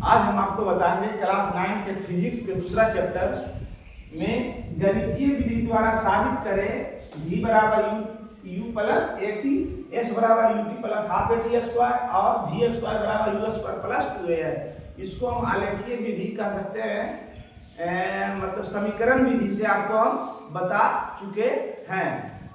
आज हम आपको बताएंगे क्लास 9 के फिजिक्स के दूसरा चैप्टर में गणितीय विधि द्वारा साबित करें v बराबर u प्लस टी, s बराबर ut plus half T square और v स्क्वायर बराबर u स्क्वायर प्लस 2as। इसको हम आलेखीय विधि कह सकते हैं, मतलब समीकरण विधि से आपको हम बता चुके हैं।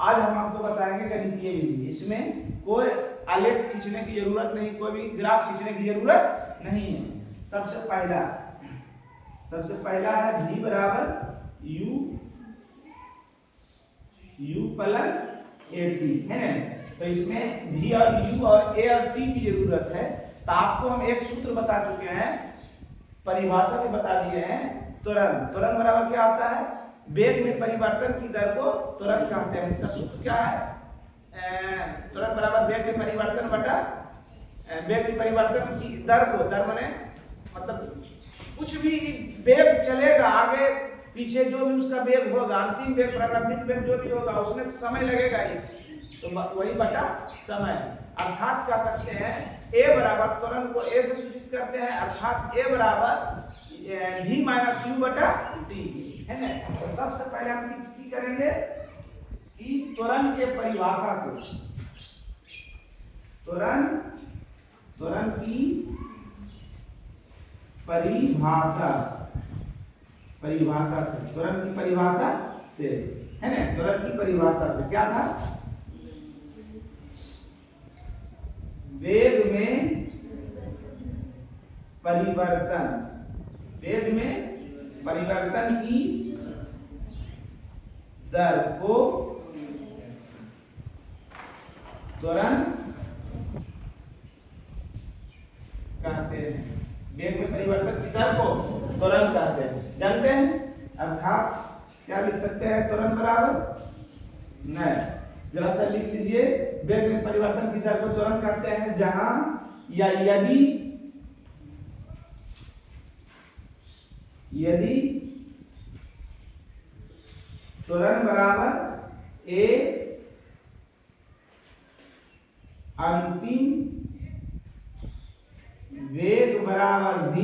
आज हम आपको बताएंगे गणितीय विधि। इसमें कोई आलेख खींचने की जरूरत नहीं, कोई भी ग्राफ खींचने की जरूरत नहीं है। सबसे पहला है v बराबर u प्लस टी है ना। तो इसमें v और u और a और t की जरूरत है। तो आपको हम एक सूत्र बता चुके हैं, परिभाषा में बता दिए हैं। त्वरण बराबर क्या होता है? वेग में परिवर्तन की दर को त्वरण कहते हैं। इसका सूत्र क्या है? त्वरण बराबर वेग में परिवर्तन बटा वेग में परिवर्तन की दर को, दर माने मतलब कुछ भी वेग चलेगा आगे पीछे, जो भी उसका वेग होगा, अंतिम वेग प्रारंभिक वेग जो भी होगा उसमें समय लगेगा ही, तो वही बटा समय। अर्थात कह सकते हैं a बराबर, त्वरण को a से सूचित करते हैं, अर्थात a बराबर v माइनस u बटा t है ना। तो सबसे पहले हम की करेंगे कि त्वरण के परिभाषा से, त्वरण की परिभाषा से, त्वरण की परिभाषा से है ना। त्वरण की परिभाषा से क्या था? वेग में परिवर्तन की दर को त्वरण कहते हैं। वेग में परिवर्तन की दर को त्वरण कहते हैं, जानते हैं। अर्थात क्या लिख सकते हैं? त्वरण बराबर नहीं, जरा सा लिख लीजिए, वेग में परिवर्तन की दर को त्वरण कहते हैं जहां या यदि त्वरण बराबर a अंतिम वेग बराबर v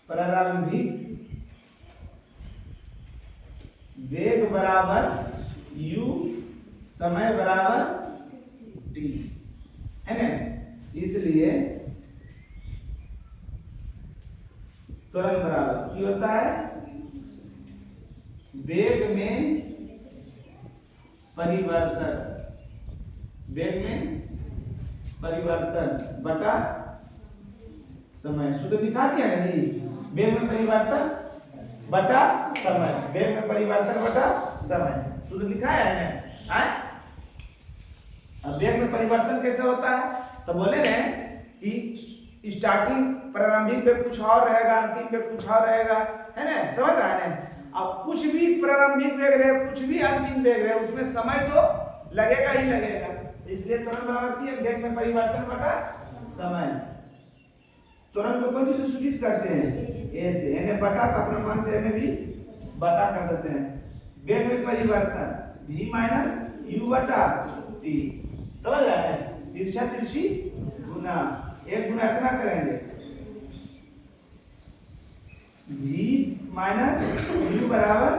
प्रारंभिक वेग बराबर u समय बराबर t है ना। इसलिए त्वरण बराबर क्या होता है? वेग में परिवर्तन बटा समय। सूत्र दिखा दिया ना जी, वेग में परिवर्तन बटा समय, वेग में परिवर्तन बटा समय, सूत्र लिखा है ना। अब वेग में परिवर्तन कैसे होता है? तो बोले ना कि स्टार्टिंग प्रारंभिक वेग कुछ और रहेगा, अंतिम वेग कुछ और रहेगा, है ना, समझ रहा है ना। अब कुछ भी प्रारंभिक वेग रहे, कुछ भी अंतिम वेग रहे, उसमें समय तो लगेगा ही लगेगा। इसलिए त्वरण बराबर की वेग में परिवर्तन बटा समय। त्वरण को कौन से सूचित करते हैं? ए से, यानी बटा का अपना मान से यानी भी बटा कर देते हैं। वेग में परिवर्तन v माइनस u बटा t, समझ रहा है। तिरछा तिरछी गुना, एक गुना इतना करेंगे v माइनस u बराबर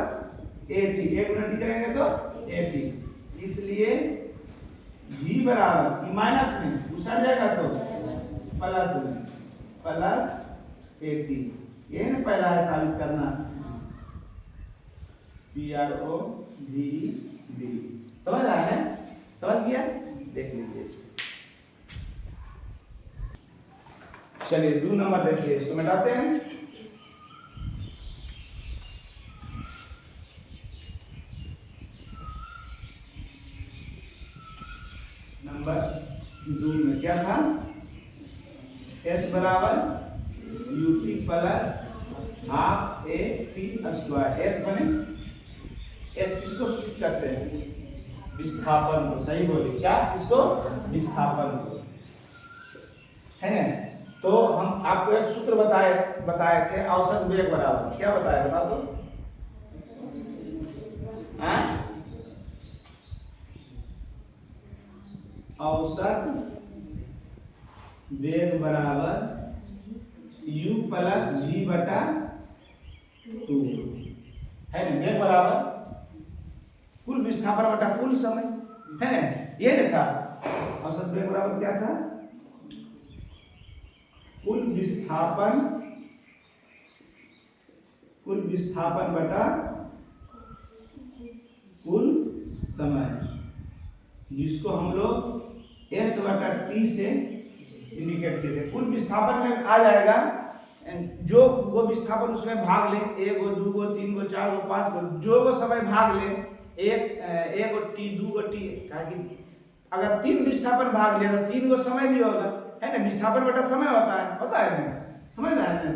a t, एक गुना t करेंगे तो a t। इसलिए v बराबर माइनस में दूसरा जाएगा तो प्लस में, प्लस a t। ये ना पहला है साबित करना, PROVB, समझ रहा है ना? समझ गया? देख लीजिए इसको। चलिए 2 नंबर देखिए, इसको मिटाते हैं। नंबर 2 में क्या था? s बराबर ut plus half a t square. s बने, s किसको सूचित करते हैं? विस्थापन को। सही बोले, क्या? किसको? विस्थापन को, है ना। तो हम आपको एक सूत्र बताए थे, औसत वेग बराबर क्या बताया, बता दो। औसत वेग बराबर u प्लस v बटा 2 है ना। वेग बराबर कुल विस्थापन बटा कुल समय है ना, ये देखा। औसत वेग बराबर क्या था, कुल विस्थापन बटा कुल समय, जिसको हम लोग s बटा t से इंडिकेट किए थे। कुल विस्थापन में आ जाएगा जो वो विस्थापन उसमें भाग ले, 1 गो 2 गो 3 गो 4 गो 5 गो, जो वो समय भाग ले, एक गो टी 2 गो टी, अगर 3 विस्थापन भाग ले तो 3 गो समय भी होगा, है ना। विस्थापन बटा समय होता है ना, समझ रहे हैं ना।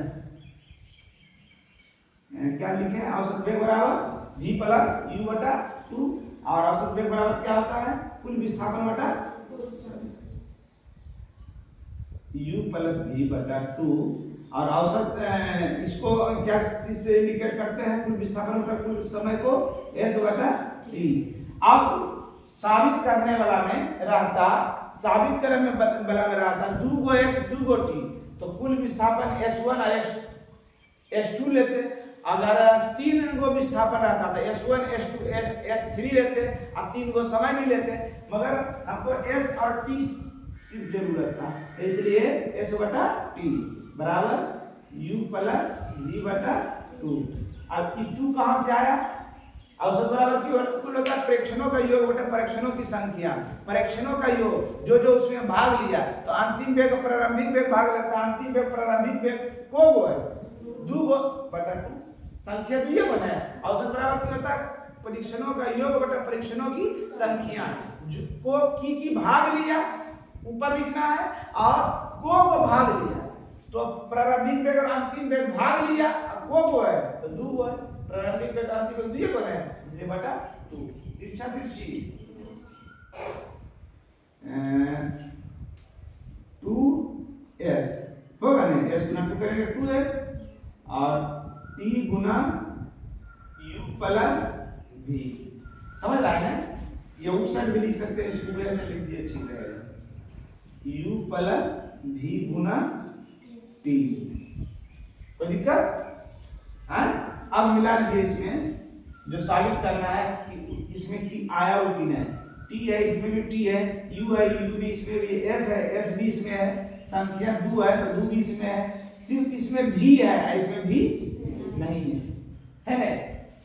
क्या लिखे, औसत वेग बराबर v प्लस u बटा 2, और औसत वेग बराबर क्या होता है, कुल विस्थापन बटा u प्लस v बटा 2, और औसत इसको क्या इससे इंडिकेट करते हैं, कुल विस्थापन बटा कुल समय को s बटा t। अब साबित करने वाला में रहता, साबित करने वाला में रहता 2 गो s 2 गो t, तो कुल विस्थापन s1 और s2 लेते। अगर 3 गो विस्थापन रहता तो s1 s2 s3 लेते, अब 3 गो समय भी लेते, मगर हमको s और t सिर्फ जरूरत था, तो इसलिए s बटा t बराबर u प्लस v बटा 2। अब ये 2 कहां से आया, औसत बराबर कुल होता है प्रेक्षणों का योग बटा परीक्षणों की संख्या। परीक्षणों का योग जो जो उसमें भाग लिया, तो अंतिम वेग प्रारंभिक वेग भाग लगता है, अंतिम वेग प्रारंभिक वेग को वो है 2 गो बटा 2, संख्या तो ये बनाया। औसत बराबर क्या होता है, परीक्षणों का योग बटा परीक्षणों की संख्या, को की भाग लिया ऊपर लिखना है, और को भाग लिया, तो प्रारंभिक वेग और अंतिम वेग भाग लिया, को है तो 2 गो है, प्रारंभिक वेग अंतिम वेग 2 है, इसलिए बटा 2। तिरछा तिरछी 2s होगा नहीं, s गुना 2 करेंगे 2s, और t गुना u प्लस v, समझ रहा है ना। ये उस साइड भी लिख सकते हैं, इसको ऐसे लिख दिए ठीक रहेगा, u प्लस v गुना t, कोई दिक्कत है। अब मिला लीजिए, इसमें जो साबित करना है कि इसमें की आया वो की नहीं, t है इसमें भी t है, u है u भी इसमें भी, s है s भी इसमें है, संख्या 2 है तो 2 भी इसमें है, सिर्फ इसमें v है, इसमें भी नहीं है ना।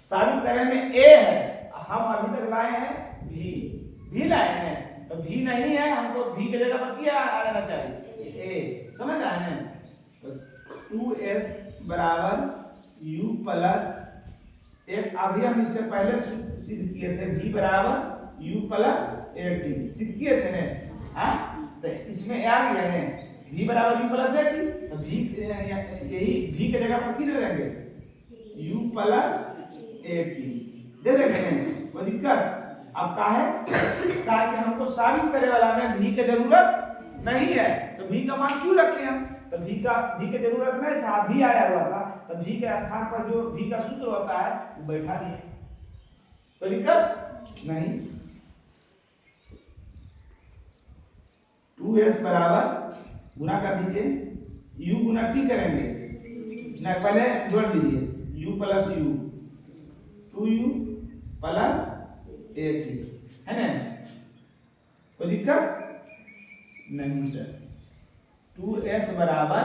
साबित करने में a है, हम अभी तक लाए हैं v लाए हैं, तो v नहीं है, हमको v की जगह पर क्या आ जाना चाहिए, a, समझ रहे हैं। तो 2s बराबर u प्लस एक, अभी हम इससे पहले सिद्ध किए थे v बराबर u प्लस at, सिद्ध किए थे ना, हाँ, तो इसमें आ गया ना v बराबर u प्लस at, तो v यही v की जगह पर की दे देंगे u प्लस at दे देंगे, कोई दिक्कत। अब का है कि हमको साबित करने वाला में v की जरूरत नहीं है, तो v का मान क्यों रखे हम, तो v की जरूरत नहीं था, v आया हुआ था, तो v के स्थान पर जो v का सूत्र होता है वो बैठा दिए, तो दिक्कत नहीं। 2s बराबर गुना कर दीजिए, u गुना t करेंगे ना, पहले जोड़ लीजिए u plus u, 2u plus at, है ना, कोई दिक्कत नहीं सर। 2s बराबर,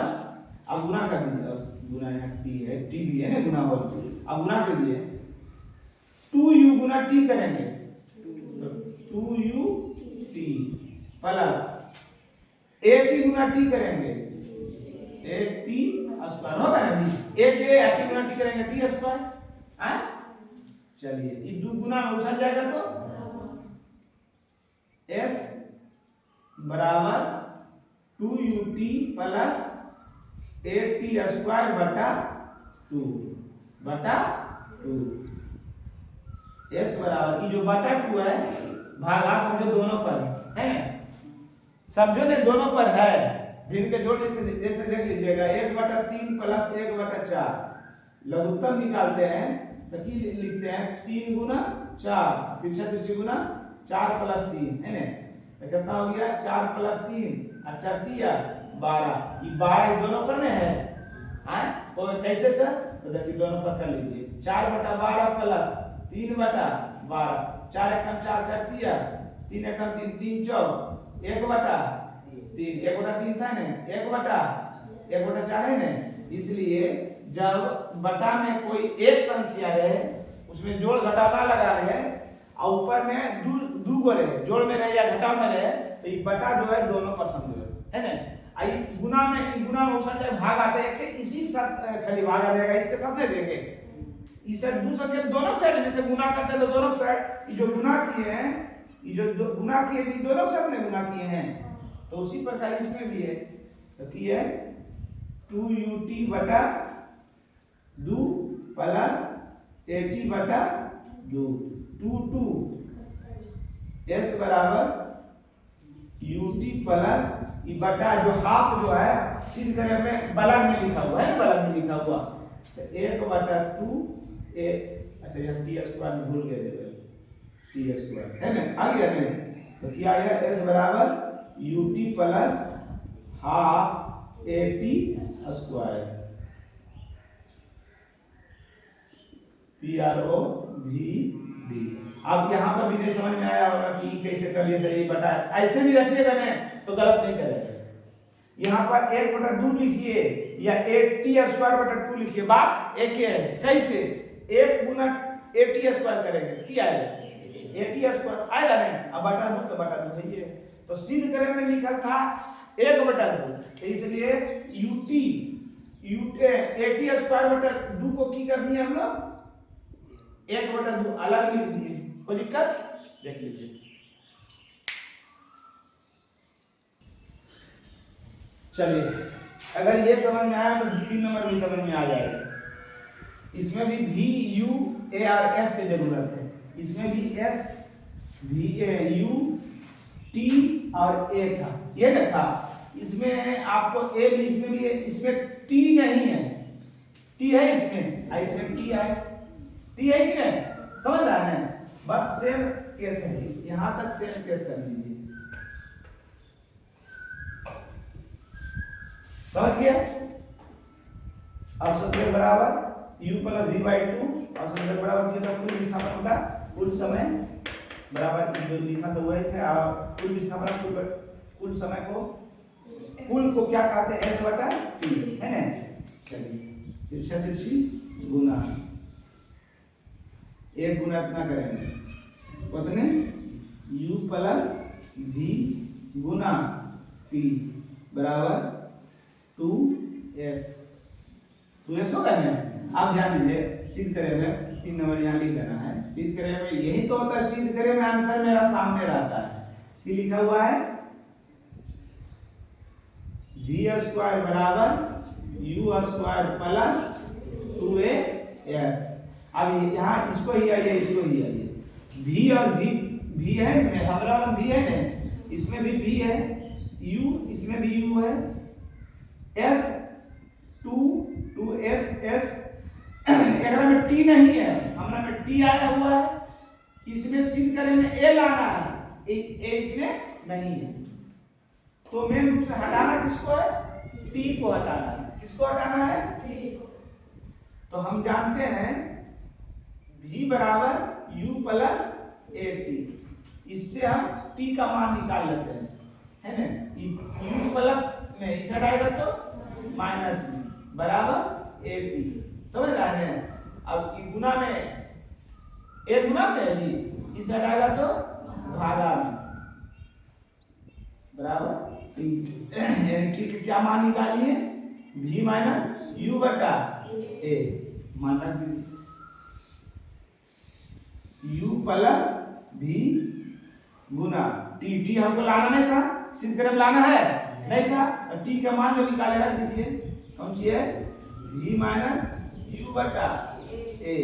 अब गुना कर दीजिए, गुना यहाँ t है, t भी है ना गुना हो, अब गुना कर दिए 2u गुना t करेंगे, 2u t plus at Guna t करेंगे, at स्क्वायर होगा ना, at गुना t करेंगे t स्क्वायर, हाँ चलिए ये 2 गुना उछल जाएगा, तो s बराबर 2ut प्लस 8t स्क्वायर बटा 2 s बराबर, ये जो बटा 2 है भागा समझो दोनों पर है, समझो ने दोनों पर है, भिन्न के जोड़ से जैसे देख लीजिएगा 1/3 प्लस 1/4, लघुत्तम निकालते हैं तो की लिखते हैं 3 गुना 4, तिरछा तिरछी गुना 4 प्लस 3 है ना, तो कितना हो गया 4 + 3 और 4 दिया 12। ये 12 दोनों करने हैं तो कैसे सर? तो देखिए दोनों पर कर लीजिए 4/12 प्लस 3/12 4 एकम 4 4 दिया 3 एकम 3 3 चौक 1/3 1/3 था ना 1/4 है ना। इसलिए जब बटा में कोई एक संख्या रहे उसमें जोड़ घटाव ना लगा रहे और ऊपर में दू गो रहे जोड़ में रहे या घटाव में रहे तो ये बटा जो है दोनों पर समझो है ना। आई गुना में उस संख्या भाग आते हैं कि इसी साथ खाली भाग आ जाएगा इसके साथ नहीं देंगे इसे दूसरा के दोनों साइड जैसे गुना करते हैं तो दोनों साइड जो गुना किए हैं ये जो गुना किए थे दोनों साइड में गुना किए हैं तो उसी प्रकार इसमें भी है तो की है 2ut बटा 2 प्लस 80 बटा 2 2 s बराबर ut प्लस ये बटा जो हाफ जो है सिद्ध करने में बलग में लिखा हुआ है बलग में लिखा हुआ तो 1/2 अच्छा यह t² में भूल गए t² है ना आ गया ना तो क्या आया s बराबर ut प्लस हाफ 80² PROVD। अब यहाँ पर भी नहीं समझ में आया होगा कि कैसे कर लिया जाए बटा ऐसे भी रखिएगा ना तो गलत नहीं करेगा। यहाँ पर 1/2 लिखिए या 80² लिखिए बात एक ही है। कैसे 1 गुना 80² करेंगे क्या आएगा 80² आएगा ना अब बटा 2 तो बटा 2 है ये तो सिद्ध करने में लिखा था 1/2 इसलिए ut 80² को की करनी है हम लोग 1/2 अलग लिख दिए कोई दिक्कत देख लीजिए। चलिए अगर ये समझ में आया तो 3 नंबर भी समझ में आ जाएगा। इसमें भी VUARS की जरूरत है इसमें भी S VAUT और A था ये ना था इसमें आपको A भी इसमें भी है इसमें T नहीं है T है इसमें T है T है कि नहीं समझ रहा है ना बस सेम केस है यहां तक सेम केस कर लीजिए समझ गया। अब सब बराबर u + v/2 और सब बराबर किया था कुल विस्थापन होगा कुल समय बराबर जो लिखा था वही थे और कुल विस्थापन कुल समय को कुल को क्या कहते हैं s/t है ना। चलिए तिरछी गुना एक गुना इतना करेंगे उतने u + v गुना t बराबर 2s होगा ना। आप ध्यान दीजिए सिद्ध करे में 3 नंबर यहाँ लिख देना है सिद्ध करे में यही तो होता है सिद्ध करे में आंसर मेरा सामने रहता है कि लिखा हुआ है v² बराबर u² प्लस 2as। अब यहाँ इसको ही आइए v और v है हमारा v है ना इसमें भी v है u इसमें भी u है s 2s s एकरा में t नहीं है हमरा में t आया हुआ है इसमें सिद्ध करे में a लाना है a इसमें नहीं है तो मेन रूप से हटाना किसको है t को हटाना है किसको हटाना है तो हम जानते हैं v बराबर u + at इससे हम t का मान निकाल लेते हैं है ना u प्लस में इस हटाएगा तो माइनस v बराबर 80 समझ रहा है। अब गुना में एक गुना में है जी इस हटाएगा तो भागा में बराबर t के क्या मान निकालिए v - u/a माना u + v गुना t हमको लाना नहीं था सिद्ध करने लाना है नहीं था t का मान जो निकाले रख दीजिए कौन सी है v - u/a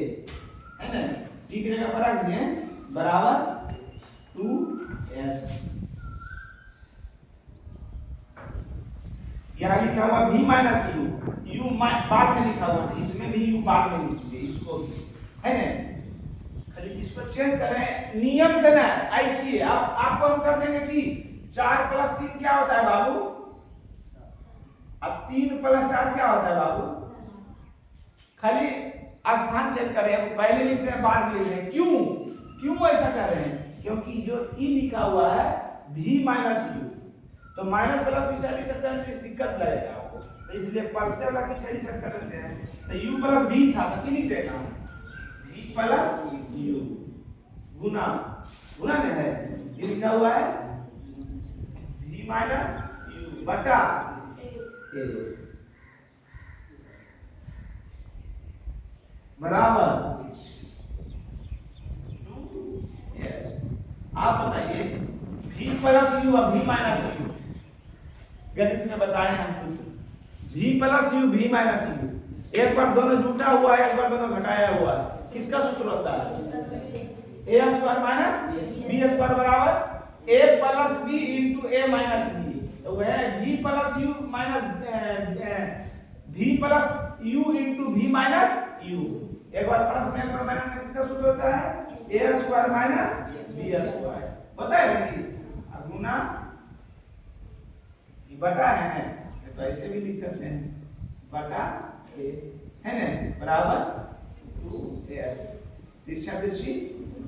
है ना t की जगह पर रख दिए बराबर 2s। यहाँ लिखा हुआ v - u बाद में लिखा हुआ था इसमें भी u बाद में लिखिए इसको है ना खाली इसको चेंज करें नियम से ना ऐसी आपको हम कर देंगे कि 4 प्लस 3 क्या होता है बाबू? अब 3 प्लस 4 क्या होता है बाबू? खाली स्थान चेंज कर रहे हैं, पहले लिखते हैं बाद में लिखते हैं। क्यों ऐसा कर रहे हैं? क्योंकि जो ई लिखा हुआ है v माइनस यू, तो माइनस वाला कोई साइड इसे करने में दिक्कत लगेगा आपको, तो इसलिए प्लस वाला की साइड इसे कर लेते हैं। तो u प्लस v था तो कितनी देना v प्लस u गुना में है, ये लिखा हुआ है v माइनस u बटा a बराबर 2 यस। आप बताइए v प्लस u और v माइनस u गणित में बताए हम सूत्र v plus u v minus u, एक बार दोनों जुटा हुआ है, एक बार दोनों घटाया हुआ है, किसका सूत्र होता है? a square minus b square बराबर a plus b into a minus b, तो वह v plus u minus v plus u into v minus u। एक बार प्लस में एक बार माइनस में किसका सूत्र होता है? a square minus b square होता है नहीं, गुना ये बटा है ना, तो ऐसे भी लिख सकते हैं बटा a है ना, बराबर 2s तिरछा तिरछी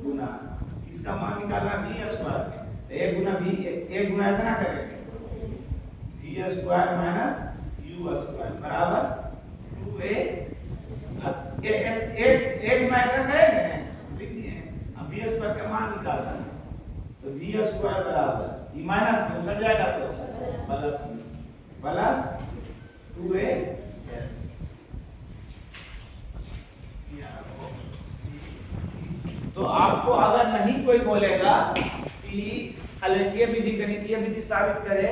गुना, इसका मान निकालना v स्क्वायर, तो एक गुना v एक गुना इतना करेंगे v square minus u square बराबर 2a एक गुना इतना करेंगे ना, लिख दिए। अब v स्क्वायर का मान निकालना है, तो v स्क्वायर बराबर ये माइनस में उछल जाएगा तो प्लस 2as। तो आपको अगर नहीं कोई बोलेगा कि आलेखीय विधि गणितीय विधि साबित करे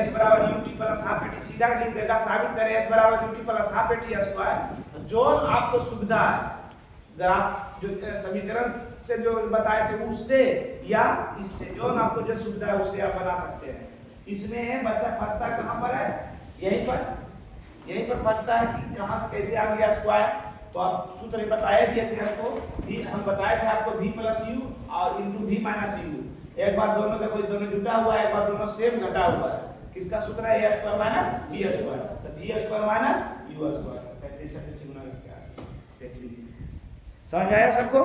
s बराबर ut प्लस हाफ at, सीधा लिख देगा साबित करे s बराबर ut plus half at square, जो आपको सुविधा है, अगर आप जो समीकरण से जो बताए थे उससे या इससे, जो आपको जो सुविधा है उससे आप बना सकते हैं। इसमें बच्चा फंसता कहाँ पर है? यहीं पर फंसता है कि कहाँ से कैसे आ गया स्क्वायर। तो आप सूत्र बताए दिए थे आपको, हम बताए थे आपको v प्लस यू और इंटू v माइनस यू, एक बार दोनों का कोई दोनों जुटा हुआ है, एक बार दोनों सेम घटा हुआ है, किसका सूत्र है? a square minus b square, तो v square minus u square, समझ आया सबको?